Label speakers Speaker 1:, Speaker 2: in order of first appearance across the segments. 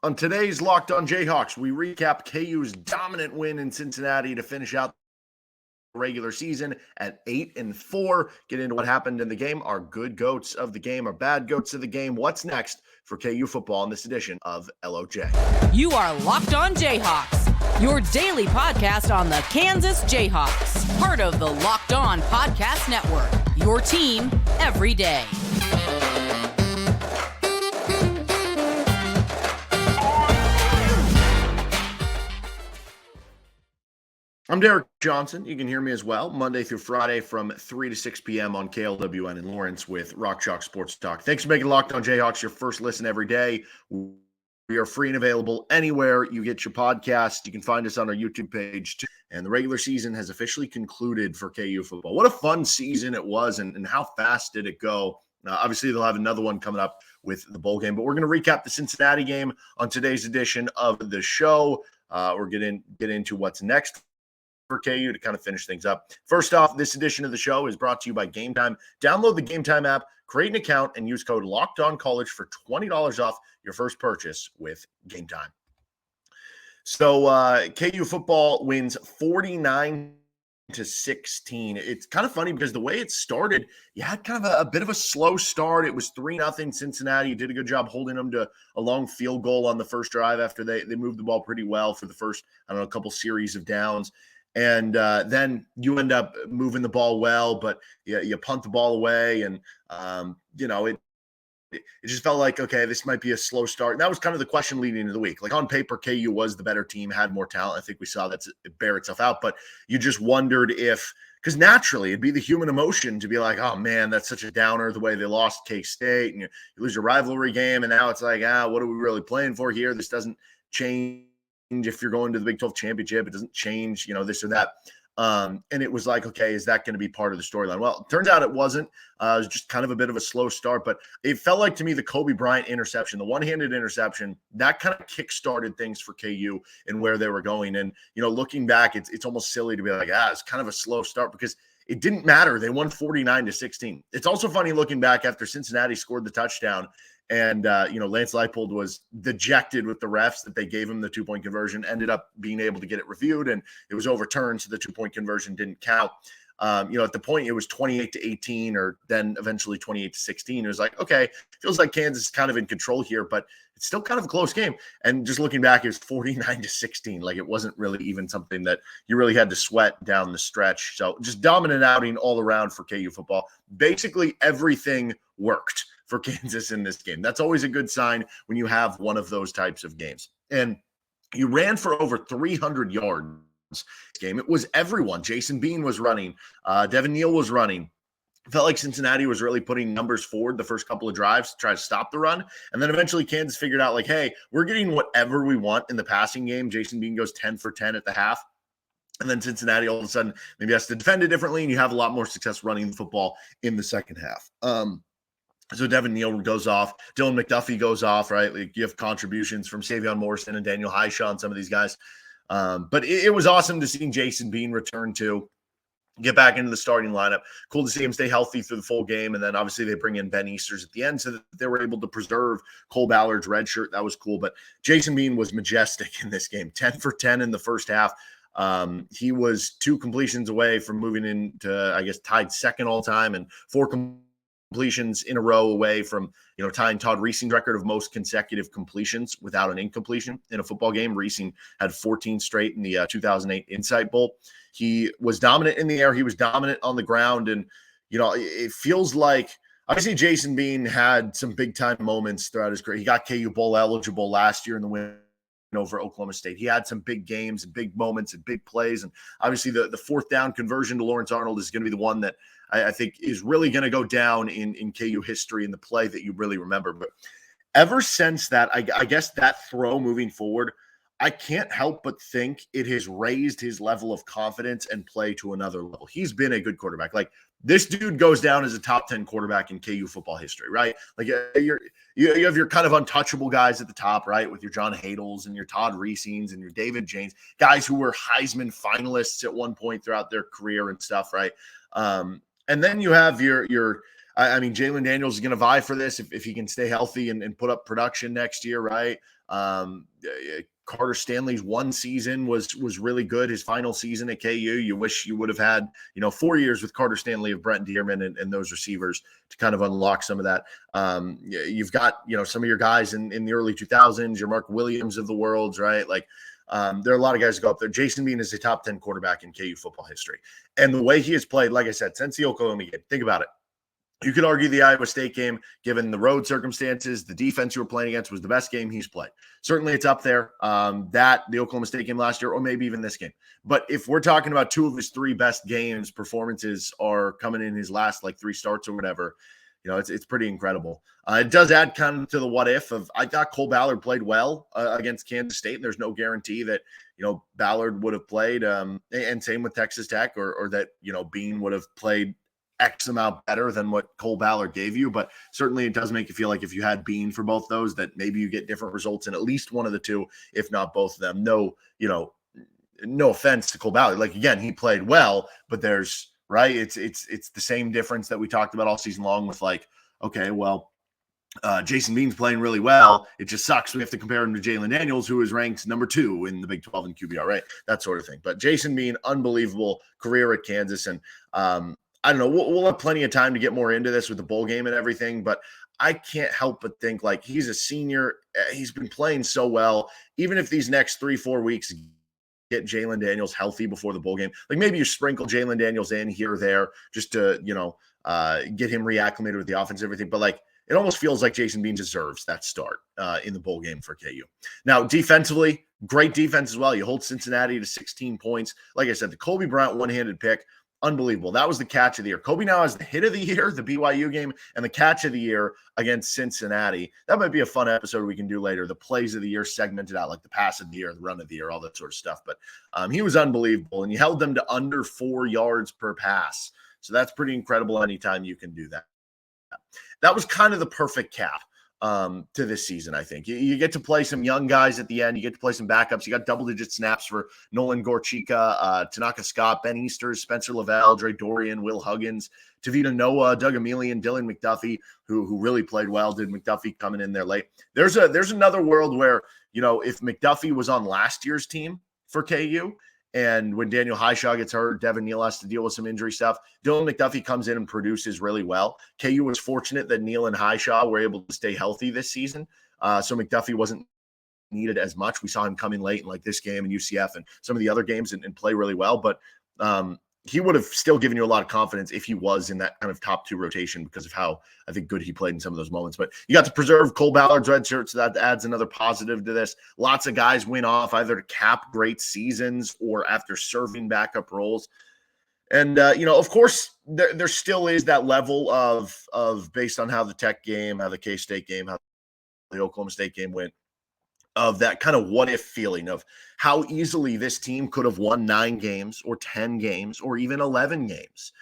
Speaker 1: On today's Locked On Jayhawks, we recap KU's dominant win in Cincinnati to finish out the regular season at 8-4. Get into what happened in the game, our good goats of the game, our bad goats of the game. What's next for KU football in this edition of LOJ?
Speaker 2: You are Locked On Jayhawks, your daily podcast on the Kansas Jayhawks, part of the Locked On Podcast Network, your team every day.
Speaker 1: I'm Derek Johnson. You can hear me as well, Monday through Friday from 3 to 6 p.m. on KLWN in Lawrence with Rock Chalk Sports Talk. Thanks for making Locked On Jayhawks your first listen every day. We are free and available anywhere you get your podcast. You can find us on our YouTube page too. And the regular season has officially concluded for KU football. What a fun season it was, and how fast did it go? Obviously, they'll have another one coming up with the bowl game, but we're going to recap the Cincinnati game on today's edition of the show. We're going to get into what's next for KU to kind of finish things up. First off, this edition of the show is brought to you by Gametime. Download the Gametime app, create an account, and use code LOCKEDONCollege for $20 off your first purchase with Gametime. So KU football wins 49-16. It's kind of funny because the way it started, you had kind of a bit of a slow start. It was 3-0 Cincinnati. You did a good job holding them to a long field goal on the first drive after they moved the ball pretty well for the first, a couple series of downs. And then you end up moving the ball well, but you punt the ball away. And, it just felt like, okay, this might be a slow start. And that was kind of the question leading into the week. Like on paper, KU was the better team, had more talent. I think we saw that bear itself out. But you just wondered if, because naturally it'd be the human emotion to be like, oh, man, that's such a downer the way they lost K-State. And you lose your rivalry game. And now it's like, what are we really playing for here? This doesn't change. If you're going to the Big 12 championship, it doesn't change, this or that. And it was like, okay, is that going to be part of the storyline? Well, it turns out it wasn't. It was just kind of a bit of a slow start, but it felt like to me the Cobee Bryant interception, the one-handed interception, that kind of kick-started things for KU and where they were going. And, looking back, it's almost silly to be like, it's kind of a slow start because it didn't matter. They won 49-16. It's also funny looking back after Cincinnati scored the touchdown. And, Lance Leipold was dejected with the refs that they gave him the 2-point conversion, ended up being able to get it reviewed, and it was overturned, so the 2-point conversion didn't count. At the point it was 28-18 or then eventually 28-16. It was like, okay, feels like Kansas is kind of in control here, but it's still kind of a close game. And just looking back, it was 49-16. Like it wasn't really even something that you really had to sweat down the stretch. So just dominant outing all around for KU football. Basically everything worked for Kansas in this game. That's always a good sign when you have one of those types of games. And you ran for over 300 yards game. It was everyone. Jason Bean was running. Devin Neal was running. It felt like Cincinnati was really putting numbers forward the first couple of drives to try to stop the run. And then eventually Kansas figured out like, hey, we're getting whatever we want in the passing game. Jason Bean goes 10 for 10 at the half. And then Cincinnati all of a sudden maybe has to defend it differently, and you have a lot more success running the football in the second half. So Devin Neal goes off. Dylan McDuffie goes off, right? Like you have contributions from Savion Morrison and Daniel Highshaw and some of these guys. But it was awesome to see Jason Bean return to get back into the starting lineup. Cool to see him stay healthy through the full game. And then obviously they bring in Ben Easters at the end so that they were able to preserve Cole Ballard's red shirt. That was cool. But Jason Bean was majestic in this game. 10 for 10 in the first half. He was 2 completions away from moving into, I guess, tied second all time, and 4 completions in a row away from, tying Todd Reesing's record of most consecutive completions without an incompletion in a football game. Reesing had 14 straight in the 2008 Insight Bowl. He was dominant in the air. He was dominant on the ground. And, it feels like, obviously Jason Bean had some big time moments throughout his career. He got KU Bowl eligible last year in the win over Oklahoma State. He had some big games and big moments and big plays. And obviously the 4th down conversion to Lawrence Arnold is going to be the one that I think is really going to go down in KU history and the play that you really remember. But ever since that, I guess that throw moving forward, I can't help but think it has raised his level of confidence and play to another level. He's been a good quarterback. Like this dude goes down as a top 10 quarterback in KU football history, right? Like you have your kind of untouchable guys at the top, right? With your John Hadels and your Todd Reesings and your David James, guys who were Heisman finalists at one point throughout their career and stuff, right? And then you have your I mean, Jalen Daniels is going to vie for this if he can stay healthy and put up production next year, right? Carter Stanley's one season was really good. His final season at KU, you wish you would have had, 4 years with Carter Stanley, of Brent Dearman and those receivers to kind of unlock some of that. You've got, some of your guys in the early 2000s, your Mark Williams of the world, right? Like, there are a lot of guys who go up there. Jason Bean is a top 10 quarterback in KU football history. And the way he has played, like I said, since the Oklahoma game, think about it. You could argue the Iowa State game, given the road circumstances, the defense you were playing against, was the best game he's played. Certainly it's up there. The Oklahoma State game last year, or maybe even this game. But if we're talking about 2 of his 3 best games, performances are coming in his last 3 starts or whatever, it's pretty incredible. It does add kind of to the what if of, I thought Cole Ballard played well against Kansas State, and there's no guarantee that, Ballard would have played, and same with Texas Tech, or that, Bean would have played X amount better than what Cole Ballard gave you. But certainly it does make you feel like if you had Bean for both those, that maybe you get different results in at least one of the 2, if not both of them. No offense to Cole Ballard. Again, he played well, but there's, right, it's the same difference that we talked about all season long with okay, well, Jason Bean's playing really well. It just sucks. We have to compare him to Jalen Daniels, who is ranked number 2 in the Big 12 in QBR, right? That sort of thing. But Jason Bean, unbelievable career at Kansas. And I don't know, we'll have plenty of time to get more into this with the bowl game and everything, but I can't help but think he's a senior. He's been playing so well. Even if these next 3-4 weeks get Jalen Daniels healthy before the bowl game, maybe you sprinkle Jalen Daniels in here or there just to, get him reacclimated with the offense and everything. But it almost feels like Jason Bean deserves that start in the bowl game for KU. Now, defensively, great defense as well. You hold Cincinnati to 16 points. Like I said, the Cobee Bryant one-handed pick, unbelievable. That was the catch of the year. Cobee now has the hit of the year, the BYU game, and the catch of the year against Cincinnati. That might be a fun episode we can do later. The plays of the year segmented out, like the pass of the year, the run of the year, all that sort of stuff. But he was unbelievable, and you held them to under 4 yards per pass. So that's pretty incredible anytime you can do that. That was kind of the perfect cap to this season, I think. You get to play some young guys at the end. You get to play some backups. You got double-digit snaps for Nolan Gorchika, Tanaka Scott, Ben Easters, Spencer Lavelle, Dre Dorian, Will Huggins, Tavita Noah, Doug Emelian, Dylan McDuffie, who really played well. Did McDuffie coming in there late? There's another world where, if McDuffie was on last year's team for KU, and when Daniel Highshaw gets hurt, Devin Neal has to deal with some injury stuff, Dylan McDuffie comes in and produces really well. KU was fortunate that Neal and Highshaw were able to stay healthy this season. So McDuffie wasn't needed as much. We saw him come in late in this game and UCF and some of the other games and play really well. But he would have still given you a lot of confidence if he was in that kind of top 2 rotation because of how I think good he played in some of those moments. But you got to preserve Cole Ballard's red shirt, so that adds another positive to this. Lots of guys went off either to cap great seasons or after serving backup roles. And, of course, there still is that level of based on how the Tech game, how the K-State game, how the Oklahoma State game went, of that kind of what if feeling of how easily this team could have won 9 games or 10 games or even 11 games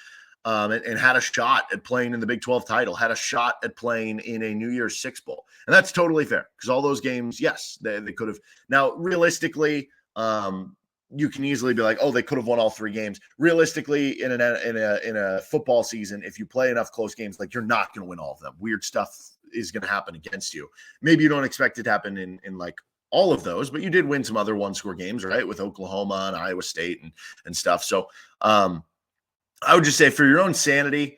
Speaker 1: and had a shot at playing in the Big 12 title, had a shot at playing in a New Year's Six Bowl. And that's totally fair because all those games, yes, they could have. Now, realistically, you can easily be like, oh, they could have won all 3 games. Realistically, in a football season, if you play enough close games, you're not going to win all of them. Weird stuff is going to happen against you. Maybe you don't expect it to happen in all of those, but you did win some other 1-score games, right? With Oklahoma and Iowa State and stuff. So I would just say for your own sanity,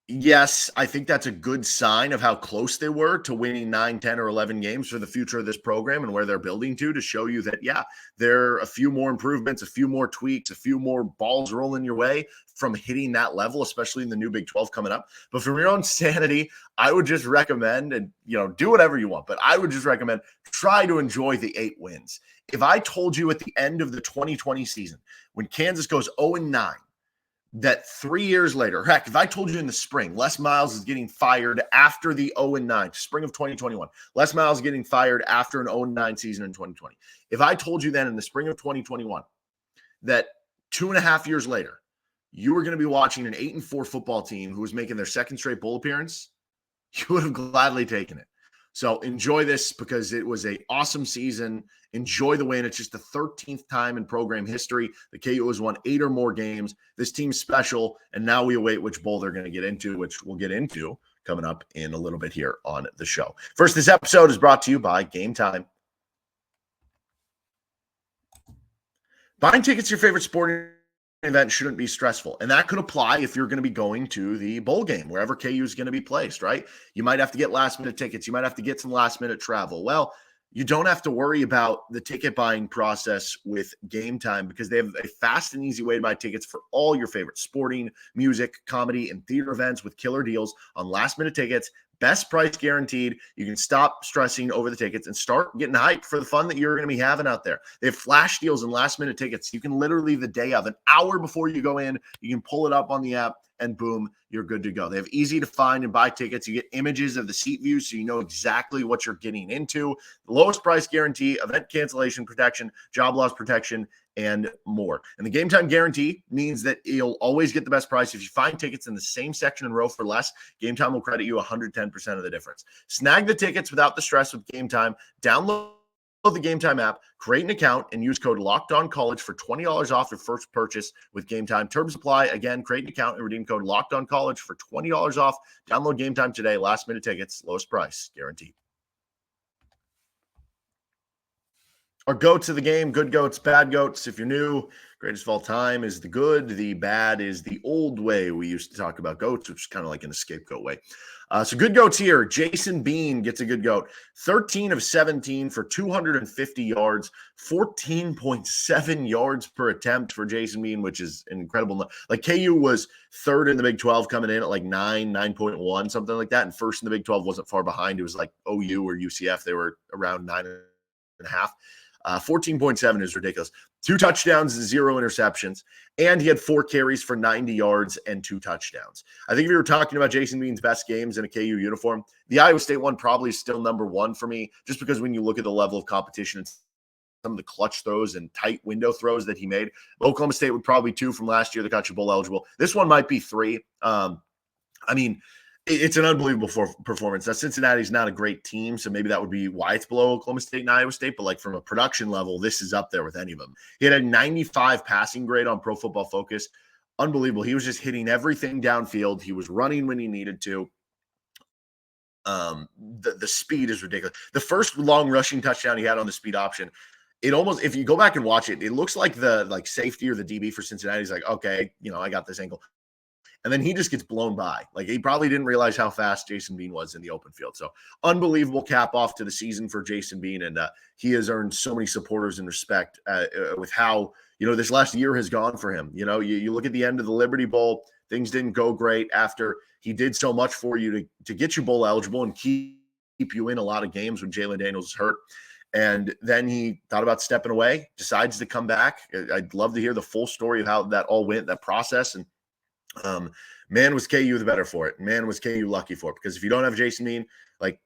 Speaker 1: yes, I think that's a good sign of how close they were to winning 9, 10, or 11 games for the future of this program and where they're building to show you that, yeah, there are a few more improvements, a few more tweaks, a few more balls rolling your way from hitting that level, especially in the new Big 12 coming up. But for your own sanity, I would just recommend, and do whatever you want, but I would just recommend try to enjoy the 8 wins. If I told you at the end of the 2020 season, when Kansas goes 0-9, that 3 years later, heck, if I told you in the spring, Les Miles is getting fired after the 0-9, spring of 2021, Les Miles is getting fired after an 0-9 season in 2020. If I told you then in the spring of 2021 that 2.5 years later, you were going to be watching an 8-4 football team who was making their second straight bowl appearance, you would have gladly taken it. So enjoy this because it was an awesome season. Enjoy the win. It's just the 13th time in program history the KU has won 8 or more games. This team's special, and now we await which bowl they're going to get into, which we'll get into coming up in a little bit here on the show. First, this episode is brought to you by Gametime. Buying tickets to your favorite sporting event shouldn't be stressful. And that could apply if you're going to be going to the bowl game, wherever KU is going to be placed, right? You might have to get last minute tickets. You might have to get some last minute travel. Well, you don't have to worry about the ticket buying process with Gametime because they have a fast and easy way to buy tickets for all your favorite sporting, music, comedy, and theater events with killer deals on last minute tickets. Best price guaranteed. You can stop stressing over the tickets and start getting hyped for the fun that you're going to be having out there. They have flash deals and last minute tickets. You can literally the day of, an hour before you go in, you can pull it up on the app and boom, you're good to go. They have easy to find and buy tickets. You get images of the seat views so you know exactly what you're getting into. The lowest price guarantee, event cancellation protection, job loss protection, and more. And the Gametime guarantee means that you'll always get the best price. If you find tickets in the same section and row for less, Gametime will credit you 110% of the difference. Snag the tickets without the stress with Gametime. Download the Gametime app, create an account, and use code LOCKEDONCollege for $20 off your first purchase with Gametime. Terms apply. Again, create an account and redeem code LOCKEDONCollege for $20 off. Download Gametime today. Last minute tickets, lowest price guaranteed. Our goats of the game, good goats, bad goats. If you're new, greatest of all time is the good. The bad is the old way we used to talk about goats, which is kind of like in a scapegoat way. So good goats here. Jason Bean gets a good goat. 13 of 17 for 250 yards, 14.7 yards per attempt for Jason Bean, which is incredible. Like KU was third in the Big 12 coming in at like 9.1, something like that. And first in the Big 12 wasn't far behind. It was like OU or UCF. They were around 9.5. 14.7 is ridiculous. 2 touchdowns, 0 interceptions, and he had 4 carries for 90 yards and 2 touchdowns. I think if you were talking about Jason Bean's best games in a KU uniform, the Iowa State one probably is still number one for me, just because when you look at the level of competition and some of the clutch throws and tight window throws that he made, Oklahoma State would probably 2 from last year that got you bowl eligible. This one might be 3. It's an unbelievable performance. Now, Cincinnati's not a great team, so maybe that would be why it's below Oklahoma State and Iowa State. But like from a production level, this is up there with any of them. He had a 95 passing grade on Pro Football Focus. Unbelievable. He was just hitting everything downfield. He was running when he needed to. The speed is ridiculous. The first long rushing touchdown he had on the speed option, it almost, if you go back and watch it, it looks like the safety or the DB for Cincinnati is like, okay, I got this angle. And then he just gets blown by. Like, he probably didn't realize how fast Jason Bean was in the open field. So unbelievable cap off to the season for Jason Bean. And he has earned so many supporters and respect with how, this last year has gone for him. You look at the end of the Liberty Bowl, things didn't go great after he did so much for you to get you bowl eligible and keep you in a lot of games when Jalen Daniels is hurt. And then he thought about stepping away, decides to come back. I'd love to hear the full story of how that all went, that process. And man, was KU the better for it. Man, was KU lucky for it. Because if you don't have Jason Bean,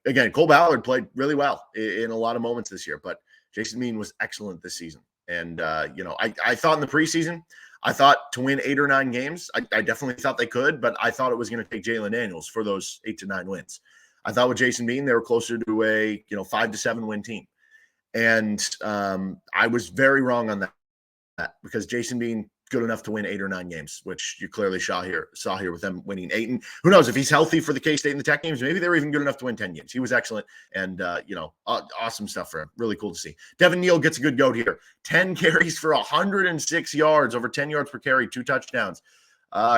Speaker 1: again, Cole Ballard played really well in a lot of moments this year, but Jason Bean was excellent this season. And, I thought in the preseason, I thought to win 8 or 9 games, I definitely thought they could, but I thought it was going to take Jalen Daniels for those 8 to 9 wins. I thought with Jason Bean, they were closer to a, 5 to 7 win team. And I was very wrong on that because Jason Bean, good enough to win 8 or 9 games, which you clearly saw here with them winning 8. And who knows if he's healthy for the K-State and the Tech games, maybe they were even good enough to win 10 games. He was excellent and, awesome stuff for him. Really cool to see. Devin Neal gets a good goat here. 10 carries for 106 yards, over 10 yards per carry, 2 touchdowns.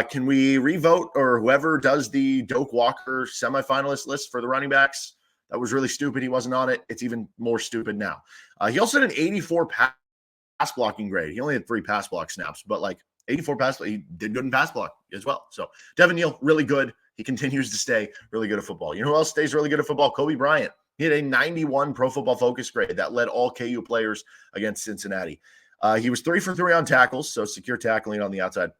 Speaker 1: Can we revote or whoever does the Doak Walker semifinalist list for the running backs? That was really stupid. He wasn't on it. It's even more stupid now. He also had an 84 pass blocking grade. He only had 3 pass block snaps, but 84 pass, he did good in pass block as well. So Devin Neal, really good. He continues to stay really good at football. You know who else stays really good at football? Cobee Bryant. He had a 91 Pro Football Focus grade that led all KU players against Cincinnati. He was 3 for 3 on tackles, so secure tackling on the outside.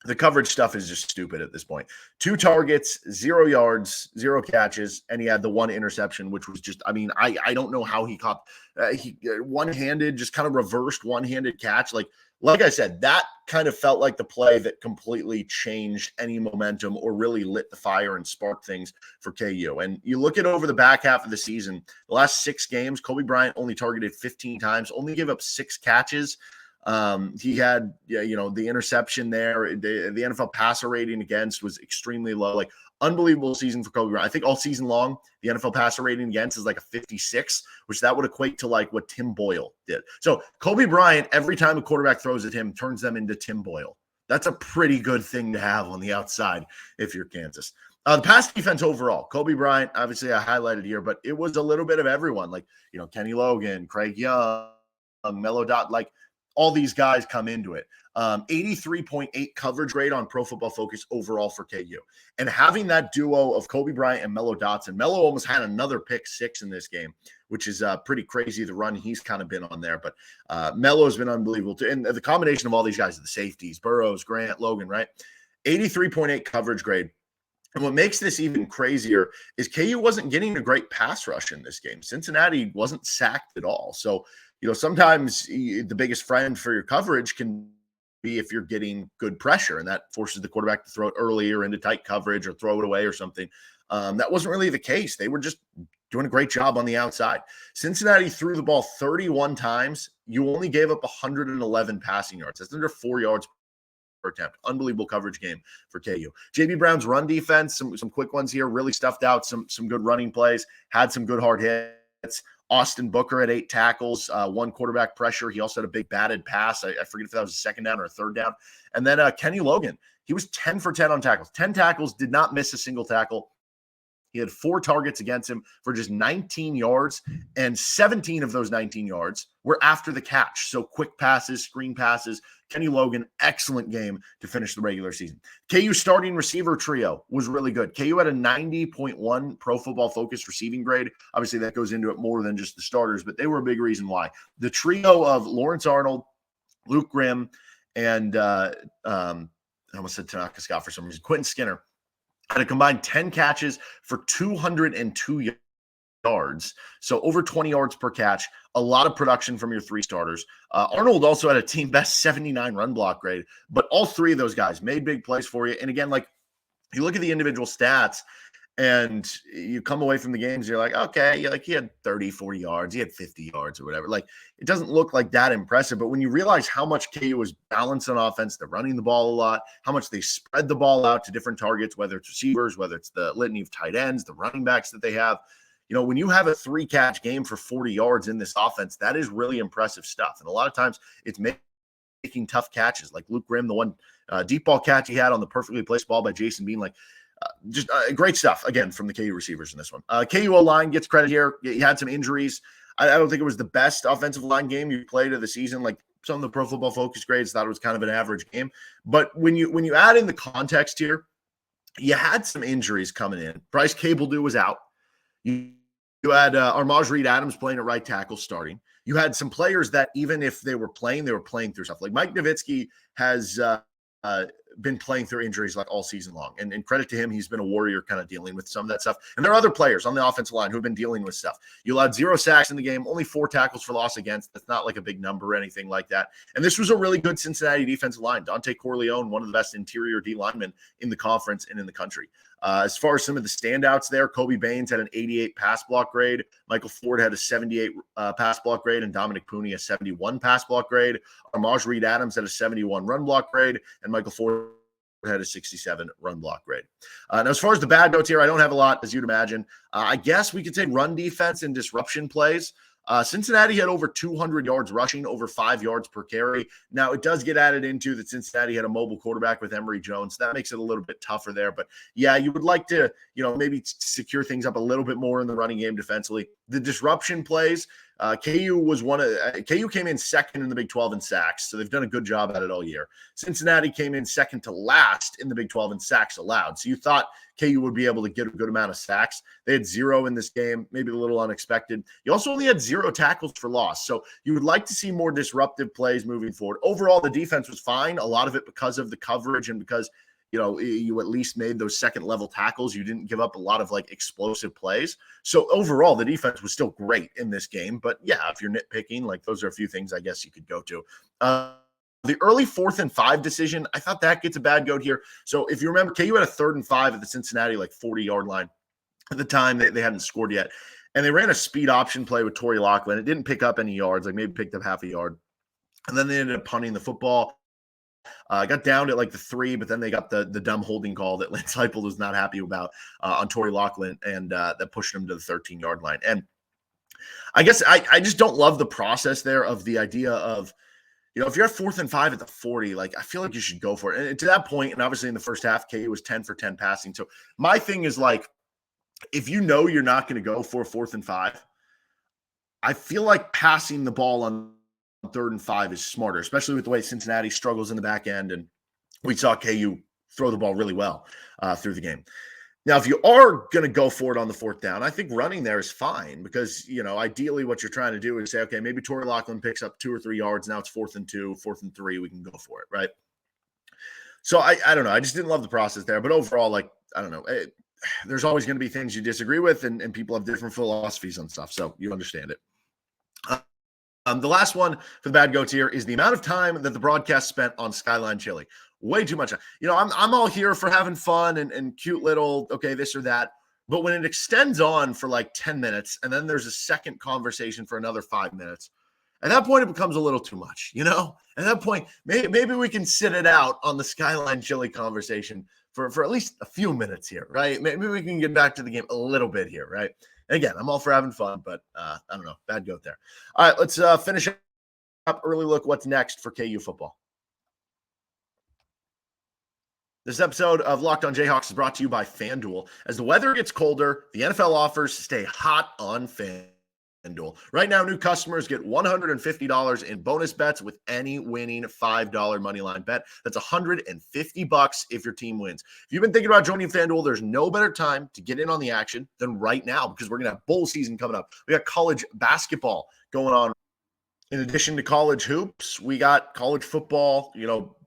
Speaker 1: the coverage stuff is just stupid at this point. 2 targets, 0 yards, 0 catches, and he had the 1 interception, which was just, I mean, I don't know how he caught he one-handed, just kind of reversed one-handed catch. Like I said, that kind of felt like the play that completely changed any momentum or really lit the fire and sparked things for KU. And you look at over the back half of the season, the last 6 games, Cobee Bryant only targeted 15 times, only gave up 6 catches. He had, the interception there. The NFL passer rating against was extremely low. Unbelievable season for Cobee Bryant. I think all season long, the NFL passer rating against is like a 56, which that would equate to like what Tim Boyle did. So Cobee Bryant, every time a quarterback throws at him, turns them into Tim Boyle. That's a pretty good thing to have on the outside if you're Kansas. The pass defense overall, Cobee Bryant, obviously I highlighted here, but it was a little bit of everyone. Kenny Logan, Craig Young, Mello Dot, all these guys come into it. 83.8 coverage grade on Pro Football Focus overall for KU. And having that duo of Cobee Bryant and Mello Dotson, Mello almost had another pick 6 in this game, which is pretty crazy, the run he's kind of been on there. But Mello's been unbelievable too. And the combination of all these guys, the safeties, Burrows, Grant, Logan, right? 83.8 coverage grade. And what makes this even crazier is KU wasn't getting a great pass rush in this game. Cincinnati wasn't sacked at all. So, sometimes the biggest friend for your coverage can be if you're getting good pressure, and that forces the quarterback to throw it early or into tight coverage or throw it away or something. That wasn't really the case. They were just doing a great job on the outside. Cincinnati threw the ball 31 times. You only gave up 111 passing yards. That's under 4 yards per attempt. Unbelievable coverage game for KU. JB Brown's run defense, some quick ones here, really stuffed out some good running plays, had some good hard hits. Austin Booker had 8 tackles, 1 quarterback pressure. He also had a big batted pass. I forget if that was a second down or a third down. And then Kenny Logan, he was 10 for 10 on tackles. 10 tackles, did not miss a single tackle. He had 4 targets against him for just 19 yards, and 17 of those 19 yards were after the catch. So quick passes, screen passes. Kenny Logan, excellent game to finish the regular season. KU starting receiver trio was really good. KU had a 90.1 Pro Football Focus receiving grade. Obviously, that goes into it more than just the starters, but they were a big reason why. The trio of Lawrence Arnold, Luke Grimm, and I almost said Tanaka Scott for some reason, Quentin Skinner, had a combined 10 catches for 202 yards. So over 20 yards per catch, a lot of production from your 3 starters. Arnold also had a team best 79 run block grade, but all 3 of those guys made big plays for you. And again, you look at the individual stats and you come away from the games, you're like, okay, he had 30, 40 yards, he had 50 yards or whatever. It doesn't look like that impressive, but when you realize how much KU was balanced on offense, they're running the ball a lot, how much they spread the ball out to different targets, whether it's receivers, whether it's the litany of tight ends, the running backs that they have. When you have a 3-catch game for 40 yards in this offense, that is really impressive stuff. And a lot of times it's making tough catches, like Luke Grimm, the one deep ball catch he had on the perfectly placed ball by Jason Bean, just great stuff, again, from the KU receivers in this one. KU line gets credit here. He had some injuries. I don't think it was the best offensive line game you played of the season. Some of the Pro Football Focus grades thought it was kind of an average game. But when you add in the context here, you had some injuries coming in. Bryce Cable-Dew was out. You had Armaj Reed-Adams playing at right tackle starting. You had some players that even if they were playing through stuff. Like Mike Nowitzki has been playing through injuries all season long. And credit to him, he's been a warrior kind of dealing with some of that stuff. And there are other players on the offensive line who have been dealing with stuff. You allowed 0 sacks in the game, only 4 tackles for loss against. That's not a big number or anything like that. And this was a really good Cincinnati defensive line. Dante Corleone, one of the best interior D linemen in the conference and in the country. As far as some of the standouts there, Kobe Baines had an 88 pass block grade. Michael Ford had a 78 pass block grade, and Dominic Pooney a 71 pass block grade. Armaj Reed-Adams had a 71 run block grade, and Michael Ford had a 67 run block grade. Now, as far as the bad notes here, I don't have a lot, as you'd imagine. I guess we could say run defense and disruption plays. Cincinnati had over 200 yards rushing, over 5 yards per carry. Now, it does get added into that Cincinnati had a mobile quarterback with Emory Jones. That makes it a little bit tougher there. But, yeah, you would like to, maybe secure things up a little bit more in the running game defensively. The disruption plays, KU came in second in the Big 12 in sacks, so they've done a good job at it all year. Cincinnati came in second to last in the Big 12 in sacks allowed. So you thought KU would be able to get a good amount of sacks. They had 0 in this game, maybe a little unexpected. You also only had 0 tackles for loss. So you would like to see more disruptive plays moving forward. Overall, the defense was fine. A lot of it because of the coverage and because you at least made those second level tackles. You didn't give up a lot of like explosive plays. So overall, the defense was still great in this game. But yeah, if you're nitpicking, like those are a few things I guess you could go to. The early 4th and 5 decision, I thought that gets a bad goat here. So if you remember, KU had a 3rd and 5 at the Cincinnati, like 40-yard line. At the time, they hadn't scored yet. And they ran a speed option play with Torrey Loughlin. It didn't pick up any yards, like maybe picked up half a yard. And then they ended up punting the football. Got down at like the 3, but then they got the dumb holding call that Lance Leipold was not happy about on Torrey Loughlin, and that pushed him to the 13-yard line. And I guess I just don't love the process there of the idea of, if you're at 4th and 5 at the 40, like I feel like you should go for it. And to that point, and obviously in the first half, KU was 10 for 10 passing. So my thing is like, if you're not going to go for 4th and 5, I feel like passing the ball on 3rd and 5 is smarter, especially with the way Cincinnati struggles in the back end. And we saw KU throw the ball really well through the game. Now, if you are going to go for it on the 4th down, I think running there is fine because, ideally what you're trying to do is say, okay, maybe Torrey Loughlin picks up 2 or 3 yards. Now it's 4th and 2, 4th and 3. We can go for it, right? So I don't know. I just didn't love the process there. But overall, like, I don't know. There's always going to be things you disagree with, and people have different philosophies on stuff. So you understand it. The last one for the bad goats here is the amount of time that the broadcast spent on Skyline Chili. Way too much. I'm all here for having fun and cute little, okay, this or that. But when it extends on for like 10 minutes and then there's a second conversation for another 5 minutes, at that point, it becomes a little too much, At that point, maybe we can sit it out on the Skyline Chili conversation for at least a few minutes here, right? Maybe we can get back to the game a little bit here, right? Again, I'm all for having fun, but I don't know. Bad goat there. All right, let's finish up. Early look what's next for KU football. This episode of Locked On Jayhawks is brought to you by FanDuel. As the weather gets colder, the NFL offers stay hot on FanDuel. Right now, new customers get $150 in bonus bets with any winning $5 moneyline bet. That's $150 if your team wins. If you've been thinking about joining FanDuel, there's no better time to get in on the action than right now because we're going to have bowl season coming up. We got college basketball going on. In addition to college hoops, we got college football,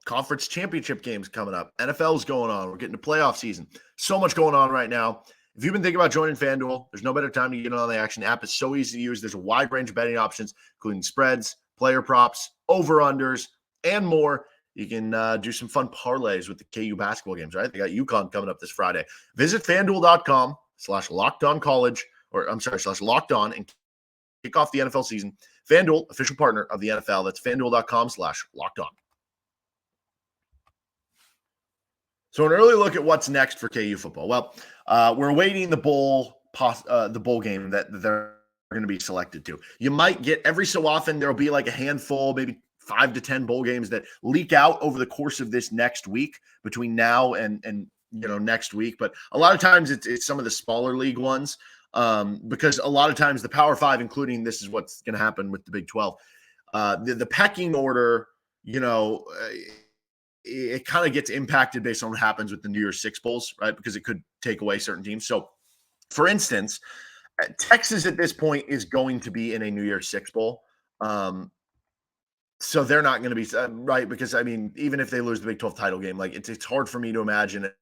Speaker 1: conference championship games coming up. NFL's going on. We're getting to playoff season. So much going on right now. If you've been thinking about joining FanDuel, there's no better time to get in on the action. The app is so easy to use. There's a wide range of betting options, including spreads, player props, over-unders, and more. You can do some fun parlays with the KU basketball games, right? They got UConn coming up this Friday. Visit FanDuel.com/LockedOnCollege, /LockedOn, and kick off the NFL season. FanDuel, official partner of the NFL. That's FanDuel.com/LockedOn. So an early look at what's next for KU football. Well, we're awaiting the bowl game that they're going to be selected to. You might get every so often there'll be like a handful, maybe 5 to 10 bowl games that leak out over the course of this next week between now and next week. But a lot of times it's some of the smaller league ones because a lot of times the Power 5, including this is what's going to happen with the Big 12, the pecking order, it kind of gets impacted based on what happens with the New Year's Six bowls, right? Because it could take away certain teams. So, for instance, Texas at this point is going to be in a New Year's Six bowl. So they're not going to be right because, even if they lose the Big 12 title game, like it's hard for me to imagine at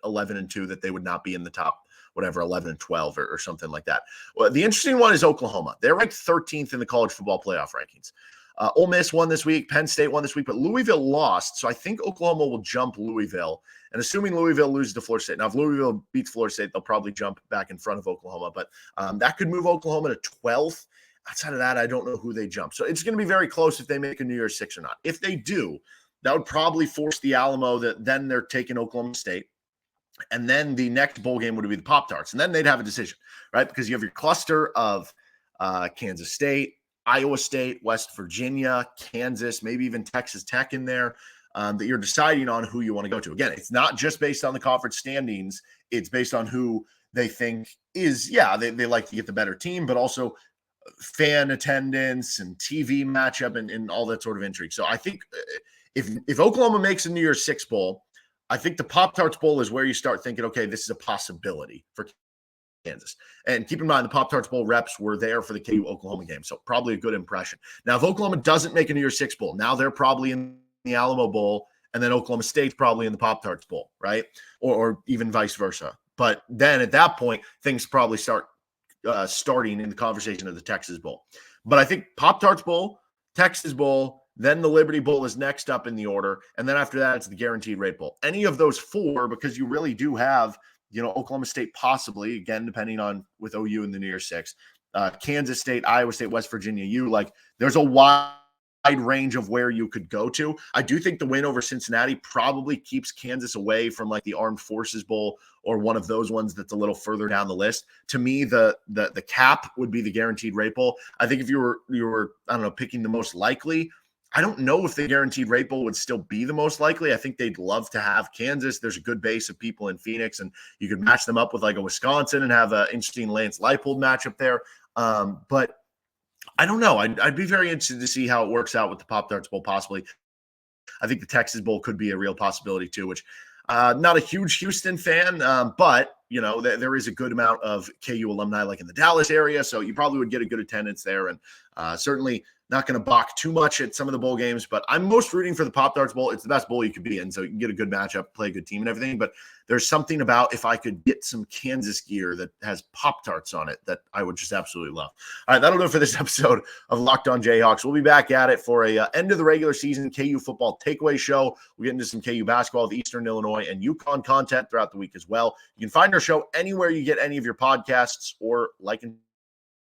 Speaker 1: 11-2 that they would not be in the top, 11-12 or something like that. Well, the interesting one is Oklahoma. They're ranked 13th in the college football playoff rankings. Ole Miss won this week. Penn State won this week, but Louisville lost. So I think Oklahoma will jump Louisville. And assuming Louisville loses to Florida State. Now, if Louisville beats Florida State, they'll probably jump back in front of Oklahoma. But that could move Oklahoma to 12th. Outside of that, I don't know who they jump. So it's going to be very close if they make a New Year's Six or not. If they do, that would probably force the Alamo that then they're taking Oklahoma State. And then the next bowl game would be the Pop-Tarts. And then they'd have a decision, right? Because you have your cluster of Kansas State, Iowa State, West Virginia, Kansas, maybe even Texas Tech in there that you're deciding on who you want to go to. Again, it's not just based on the conference standings. It's based on who they think is, they like to get the better team, but also fan attendance and TV matchup and all that sort of intrigue. So I think if Oklahoma makes a New Year's Six Bowl, I think the Pop-Tarts Bowl is where you start thinking, okay, this is a possibility for Kansas. And keep in mind, the Pop-Tarts Bowl reps were there for the KU-Oklahoma game, so probably a good impression. Now, if Oklahoma doesn't make a New Year's Six Bowl, now they're probably in the Alamo Bowl, and then Oklahoma State's probably in the Pop-Tarts Bowl, right? Or even vice versa. But then at that point, things probably start starting in the conversation of the Texas Bowl. But I think Pop-Tarts Bowl, Texas Bowl, then the Liberty Bowl is next up in the order. And then after that, it's the Guaranteed Rate Bowl. Any of those four, because you really do have, Oklahoma State possibly, again, depending on with OU in the New Year's Six, Kansas State, Iowa State, West Virginia, there's a wide range of where you could go to. I do think the win over Cincinnati probably keeps Kansas away from like the Armed Forces Bowl or one of those ones that's a little further down the list. To me, the cap would be the Guaranteed Rate Bowl. I think if you were I don't know, picking the most likely, I don't know if the Guaranteed Rate Bowl would still be the most likely. I think they'd love to have Kansas. There's a good base of people in Phoenix, and you could match them up with like a Wisconsin and have an interesting Lance Leipold matchup there. But I don't know. I'd be very interested to see how it works out with the Pop-Tarts Bowl possibly. I think the Texas Bowl could be a real possibility too, which not a huge Houston fan, but there is a good amount of KU alumni like in the Dallas area, so you probably would get a good attendance there, and certainly not going to balk too much at some of the bowl games, but I'm most rooting for the Pop-Tarts Bowl. It's the best bowl you could be in, so you can get a good matchup, play a good team and everything, but there's something about if I could get some Kansas gear that has Pop-Tarts on it that I would just absolutely love. All right, that'll do it for this episode of Locked On Jayhawks. We'll be back at it for a end of the regular season KU football takeaway show. We'll get into some KU basketball with Eastern Illinois and UConn content throughout the week as well. You can find our show anywhere you get any of your podcasts, or like and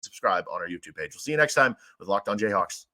Speaker 1: subscribe on our YouTube page. We'll see you next time with Locked On Jayhawks.